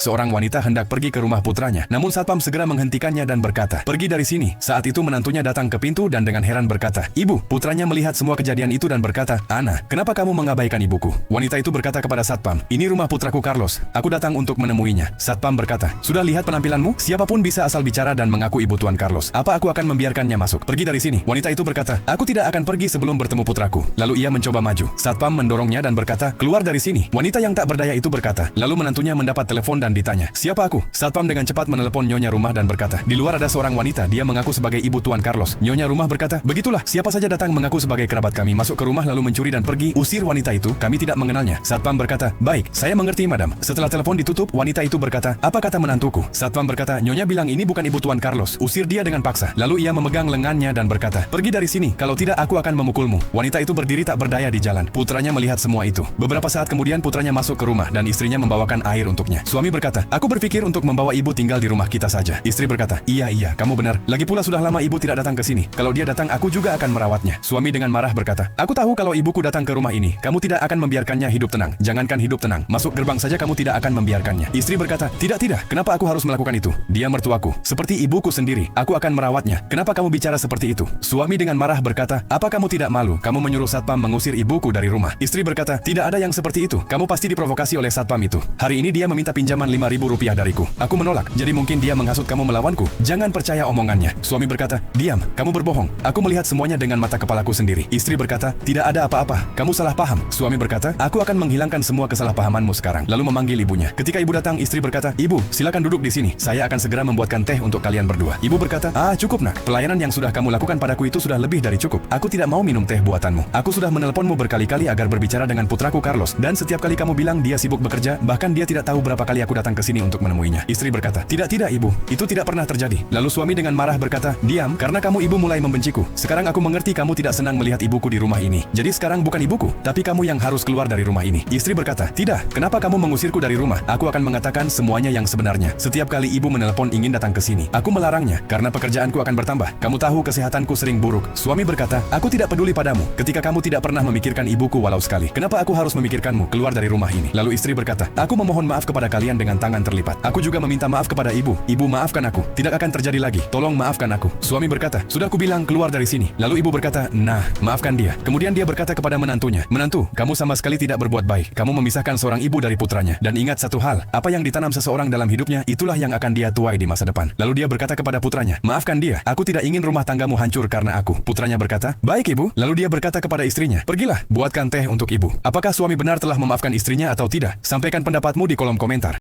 Seorang wanita hendak pergi ke rumah putranya, namun satpam segera menghentikannya dan berkata, "Pergi dari sini." Saat itu menantunya datang ke pintu dan dengan heran berkata, "Ibu." Putranya melihat semua kejadian itu dan berkata, "Ana, kenapa kamu mengabaikan ibuku?" Wanita itu berkata kepada satpam, "Ini rumah putraku Carlos. Aku datang untuk menemuinya." Satpam berkata, "Sudah lihat penampilanmu? Siapapun bisa asal bicara dan mengaku ibu Tuan Carlos. Apa aku akan membiarkannya masuk? Pergi dari sini." Wanita itu berkata, "Aku tidak akan pergi sebelum bertemu putraku." Lalu ia mencoba maju. Satpam mendorongnya dan berkata, "Keluar dari sini." Wanita yang tak berdaya itu berkata. Lalu menantunya mendapat telepon dan ditanya, "Siapa aku?" Satpam dengan cepat menelepon nyonya rumah dan berkata, "Di luar ada seorang wanita, dia mengaku sebagai ibu Tuan Carlos." Nyonya rumah berkata, "Begitulah, siapa saja datang mengaku sebagai kerabat kami masuk ke rumah lalu mencuri dan pergi, usir wanita itu, kami tidak mengenalnya." Satpam berkata, "Baik, saya mengerti madam." Setelah telepon ditutup, wanita itu berkata, "Apa kata menantuku?" Satpam berkata, "Nyonya bilang ini bukan ibu Tuan Carlos, usir dia dengan paksa." Lalu ia memegang lengannya dan berkata, "Pergi dari sini, kalau tidak aku akan memukulmu." Wanita itu berdiri tak berdaya di jalan. Putranya melihat semua itu. Beberapa saat kemudian putranya masuk ke rumah dan istrinya membawakan air untuknya. Suami berkata, "Aku berpikir untuk membawa ibu tinggal di rumah kita saja." Istri berkata, Iya, kamu benar. Lagi pula sudah lama ibu tidak datang ke sini. Kalau dia datang aku juga akan merawatnya." Suami dengan marah berkata, "Aku tahu kalau ibuku datang ke rumah ini, kamu tidak akan membiarkannya hidup tenang. Jangankan hidup tenang, masuk gerbang saja kamu tidak akan membiarkannya." Istri berkata, Tidak, kenapa aku harus melakukan itu? Dia mertuaku, seperti ibuku sendiri. Aku akan merawatnya. Kenapa kamu bicara seperti itu?" Suami dengan marah berkata, "Apa kamu tidak malu? Kamu menyuruh satpam mengusir ibuku dari rumah." Istri berkata, "Tidak ada yang seperti itu. Kamu pasti diprovokasi oleh satpam itu. Hari ini dia meminta pinjaman 5.000 rupiah dariku. Aku menolak, jadi mungkin dia menghasut kamu melawanku. Jangan percaya omongannya." Suami berkata, "Diam, kamu berbohong. Aku melihat semuanya dengan mata kepalaku sendiri." Istri berkata, "Tidak ada apa-apa. Kamu salah paham." Suami berkata, "Aku akan menghilangkan semua kesalahpahamanmu sekarang." Lalu memanggil ibunya. Ketika ibu datang, istri berkata, "Ibu, silakan duduk di sini. Saya akan segera membuatkan teh untuk kalian berdua." Ibu berkata, Cukup nak. Pelayanan yang sudah kamu lakukan padaku itu sudah lebih dari cukup. Aku tidak mau minum teh buatanmu. Aku sudah menelponmu berkali-kali agar berbicara dengan putraku Carlos. Dan setiap kali kamu bilang dia sibuk bekerja, bahkan dia tidak tahu berapa kali aku datang ke sini untuk menemuinya." Istri berkata, Tidak ibu. Itu tidak pernah terjadi." Lalu suami dengan marah berkata, "Diam, karena kamu ibu mulai membenciku. Sekarang aku mengerti kamu tidak senang melihat ibuku di rumah ini. Jadi sekarang bukan ibuku, tapi kamu yang harus keluar dari rumah ini." Istri berkata, "Tidak, kenapa kamu mengusirku dari rumah? Aku akan mengatakan semuanya yang sebenarnya. Setiap kali ibu menelpon ingin datang ke sini, aku melarangnya karena pekerjaanku akan bertambah. Kamu tahu kesehatanku sering buruk." Suami berkata, "Aku tidak peduli padamu ketika kamu tidak pernah memikirkan ibuku walau sekali. Kenapa aku harus memikirkanmu keluar dari rumah ini?" Lalu istri berkata, "Aku memohon maaf kepada kalian dengan tangan terlipat. Aku juga meminta maaf kepada ibu. Ibu maafkan aku. Tidak akan terjadi lagi. Tolong maafkan aku." Suami berkata, "Sudah kubilang keluar dari sini." Lalu ibu berkata, "Nah, maafkan dia." Kemudian dia berkata kepada menantunya, "Menantu, kamu sama sekali tidak berbuat baik. Kamu memisahkan seorang ibu dari putranya. Dan ingat satu hal, apa yang ditanam seseorang dalam hidupnya, itulah yang akan dia tuai di masa depan." Lalu dia berkata kepada putranya, "Maafkan dia. Aku tidak ingin rumah tanggamu hancur karena aku." Putranya berkata, "Baik ibu." Lalu dia berkata kepada istrinya, "Pergilah, buatkan teh untuk ibu." Apakah suami benar telah memaafkan istrinya atau tidak? Sampaikan pendapatmu di kolom komentar.